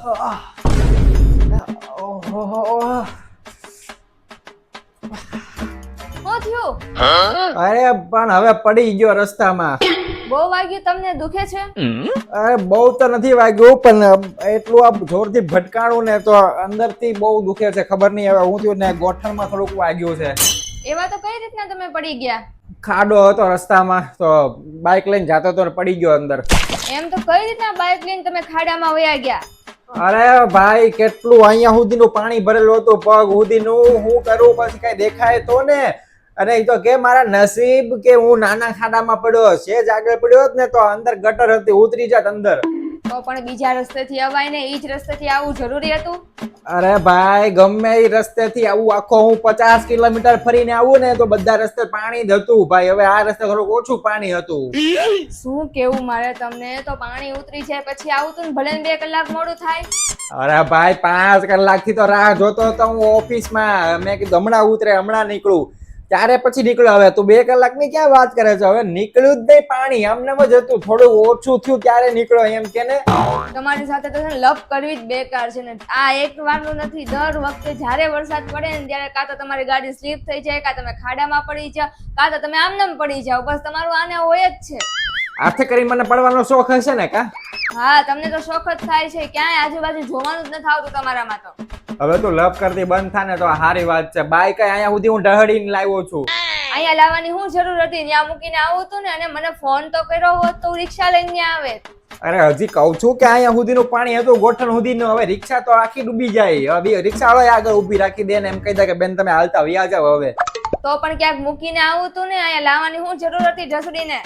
અરે પણ હવે પડી ગયો રસ્તામાં. બહુ વાગ્યું તમને? દુખે છે? અરે બહુ તો નથી વાગ્યું પણ એટલું આ જોરથી ભટકાણું ને તો અંદરથી બહુ દુખે છે. ખબર નહીં હવે હું થયું ને ગોઠણમાં થોડુંક વાગ્યું છે. એવા તો કઈ રીતના તમે પડી ગયા? ખાડો હતો રસ્તામાં તો બાઇક લઈને જતો તો પડી ગયો અંદર. એમ તો કઈ રીતના બાઇક લઈને તમે ખાડામાં વયા ગયા? અરે ભાઈ કેટલું અહીંયા સુધીનું પાણી ભરેલું હતું, પગ સુધીનું. હું કરું પછી કઈ દેખાય તો ને. અને એ તો કે મારા નસીબ કે હું નાના ખાડામાં પડ્યો છે જ આગળ પડ્યો હોત ને તો અંદર ગટર હતી, ઉતરી જાત અંદર. તો પણ બીજા રસ્તેથી અવાય ને, ઈ જ રસ્તેથી આવવું જરૂરી હતું? અરે ભાઈ ગમે એ રસ્તેથી આવું આખો હું 50 કિલોમીટર ફરીને આવું ને તો બધા રસ્તે પાણી જ હતું ભાઈ. હવે આ રસ્તે થોડુંક ઓછું પાણી હતું. શું કેવું મારે તમને? તો પાણી ઉતરી જાય પછી આવું તું, ભલે ને 2 કલાક મોડું થાય. અરે ભાઈ 5 કલાકથી તો રાહ જોતો હતો હું ઓફિસમાં. મેં કીધું હમણાં ઉતરે હમણાં નીકળું, ત્યારે પછી નીકળ્યો. હવે તું 2 કલાકની ક્યાં વાત કરે છે? હવે નીકળ્યું જ નહીં પાણી, એમને જ હતું. થોડું ઓછું થયું ત્યારે નીકળ્યો એમ કે ને. તમારી સાથે તો લપ કરવી જ બેકાર છે ને. આ એક વારનું નથી, દર વખતે જ્યારે વરસાદ પડે ને ત્યારે કાં તો તમારી ગાડી સ્લીપ થઈ જાય, કાં તમે ખાડામાં પડી જાઓ, કાં તો તમે આમનામ પડી જાઓ. બસ તમારું આને હોય જ છે. હાથે કરી મને પડવાનો શોખ હશે ને કા? હા, તમને તો શોખ જ થાય છે. ક્યાંય આજુબાજુ જોવાનું જ નથી આવતું તમારામાં તો. હવે તું લપ કરતી બંધ થાય ને તો સારી વાત છે. બાઈક અહીંયા સુધી હું ઢહડીને લાવ્યો છું. અહીંયા લાવવાની શું જરૂર હતી? ત્યાં મૂકીને આવું હતું ને. અને મને ફોન તો કર્યો હોત તો રિક્ષા લઈને આવે. અરે હજી કહું છું કે અહીંયા સુધીનું પાણી હતું, ગોઠણ સુધીનું. હવે રિક્ષા તો આખી ડૂબી જાય. હવે રિક્ષા વાળો આગળ ઊભી રાખી દે ને એમ કહી દે કે બેન તમે હાલતા વ્યા જાવ. હવે તો પણ ક્યાંક મૂકીને આવું હતું ને. અહીંયા લાવવાની શું જરૂર હતી ઢસડીને?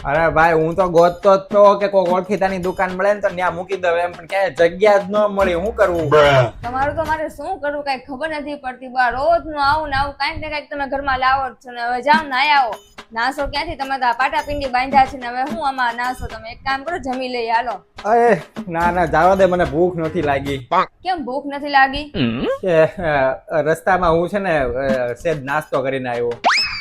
અરે ભાઈ હું તો ગોતતો જ તો કે કોઈ ઓળખીતાની દુકાન મળે ને તો ત્યાં મૂકી દઉં એમ, પણ ક્યાંય જગ્યા જ ન મળી. શું કરવું? તમારું તો મારે શું કરવું કઈ ખબર નથી પડતી. બા રોજ નું આવું ને આવું કઈક ને કઈક તમે ઘરમાં લાવો જ છો ને. હવે જાઓ ના આવો. નાસો ક્યાંથી? તમે તો પાટાપિંડી બાંધ્યા છે ને. હવે હું આમાં નાસો? તમે એક કામ કરો, જમી લઈ હાલો. અરે ના ના જવા દે, મને ભૂખ નથી લાગી. કેમ ભૂખ નથી લાગી? રસ્તામાં હું છે ને સેજ નાસ્તો કરીને આવ્યો.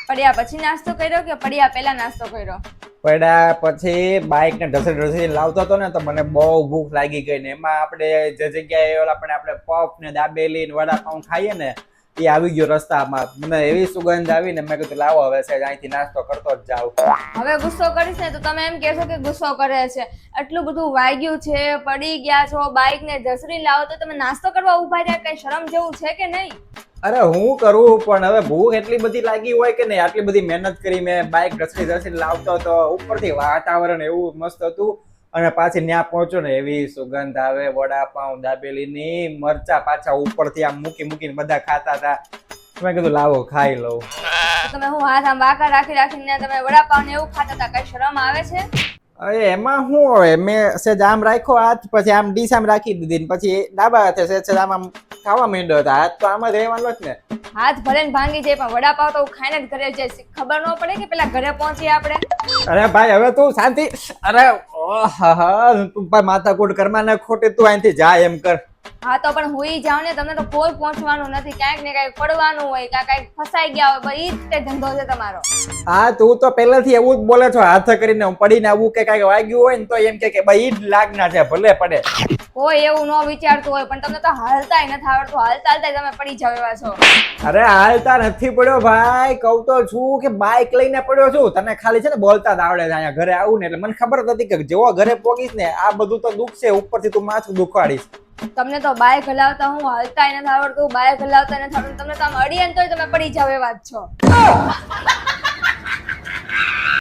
પડ્યા પછી નાસ્તો કર્યો કે પડ્યા પહેલા નાસ્તો કર્યો? પડ્યા પછી બાઇક ને ઢસડી લાવતો હતો ને તો મને બહુ ભૂખ લાગી ગઈ ને. એમાં આપણે જે જગ્યાએ આપણે પફ ને દાબેલી ને વડાપાઉં ખાઈએ ને એ આવી ગયો રસ્તામાં. મને એવી સુગંધ આવી ને મેં કીધું લાવો હવે છે અહીંથી નાસ્તો કરતો જ જાઉં. હવે ગુસ્સો કરીશ ને તો તમે એમ કહેશો કે ગુસ્સો કરે છે. આટલું બધું વાગ્યું છે, પડી ગયા છો, બાઇક ને ઢસડી લાવો તો તમે નાસ્તો કરવા ઉભા રહ્યા. કઈ શરમ જેવું છે કે નહીં? અરે હું કરું પણ હવે ભૂખ એટલી બધી લાગી હોય કે નહીં. આટલી બધી મહેનત કરી મેં, બાઇક ઢસડી લાવતો તો ઉપરથી વાતાવરણ એવું મસ્ત હતું અને પાછી ત્યાં પહોંચો ને એવી સુગંધ આવે વડાપાઉં દાબેલીની. મરચા પાછા ઉપરથી આમ મૂકીને બધા ખાતા હતા. મેં કીધું લાવો ખાઈ લઉં. તમે હું હાથ આમ વાંકા રાખીને તમે વડાપાઉં ને એવું ખાતા હતા. કઈ શરમ આવે છે? અરે એમાં શું હોય, મેં સેજ આમ રાખ્યો હાથ, પછી આમ ડીશ આમ રાખી દીધી, પછી ડાબા હાથે સેજ આમ ખાવા માંડ્યો હતો. હાથ તો આમ જ રહેવાનો જ ને. હાથ ભલે ને ભાંગી જાય પણ વડાપાવ તો ખાઈને જ ઘરે જાય. ખબર ન પડે કે પેલા ઘરે પહોંચીએ આપણે? અરે ભાઈ હવે તું શાંતિ. અરે તું માથાકૂટ કરમાં ને ખોટી, તું અહીંથી જા એમ કર. હા તો પણ હુઈ જાવ ને. તમને તો કોઈ પહોંચવાનું નથી. ક્યાંક ને ક્યાંક પડવાનું હોય, ક્યાંક ફસાઈ ગયા હોય. ભાઈ ઈ જ ધંધો છે તમારો. હા તું તો પહેલાથી એવું જ બોલે છો. હાથ કરીને પડીને આવું કે કઈક વાગ્યું હોય ને તો એમ કે ભાઈ ઈ જ લાગના છે, ભલે પડે. કોઈ એવું ન વિચારતું હોય પણ તમને તો હાલતાય નથી આવડતું. હાલતા તમે પડી જાવ એવા છો. અરે હાલતા નથી પડ્યો ભાઈ, કહું તો છું કે બાઇક લઈને પડ્યો છું. તને ખાલી છે ને બોલતા જ આવડે છે. અહીંયા ઘરે આવું ને એટલે મને ખબર હતી કે જેવો ઘરે પોગીશ ને આ બધું તો દુઃખ છે, ઉપરથી તું માથું દુખવાડીશ. તમને તો બાઇક હલાવતા હું હાલતાય નથી આવડતું, બાઇક હલાવતા નથી આવડતું. તમને તો આમ અડીએ ને તોય તમે પડી જાવ એવા જ છો.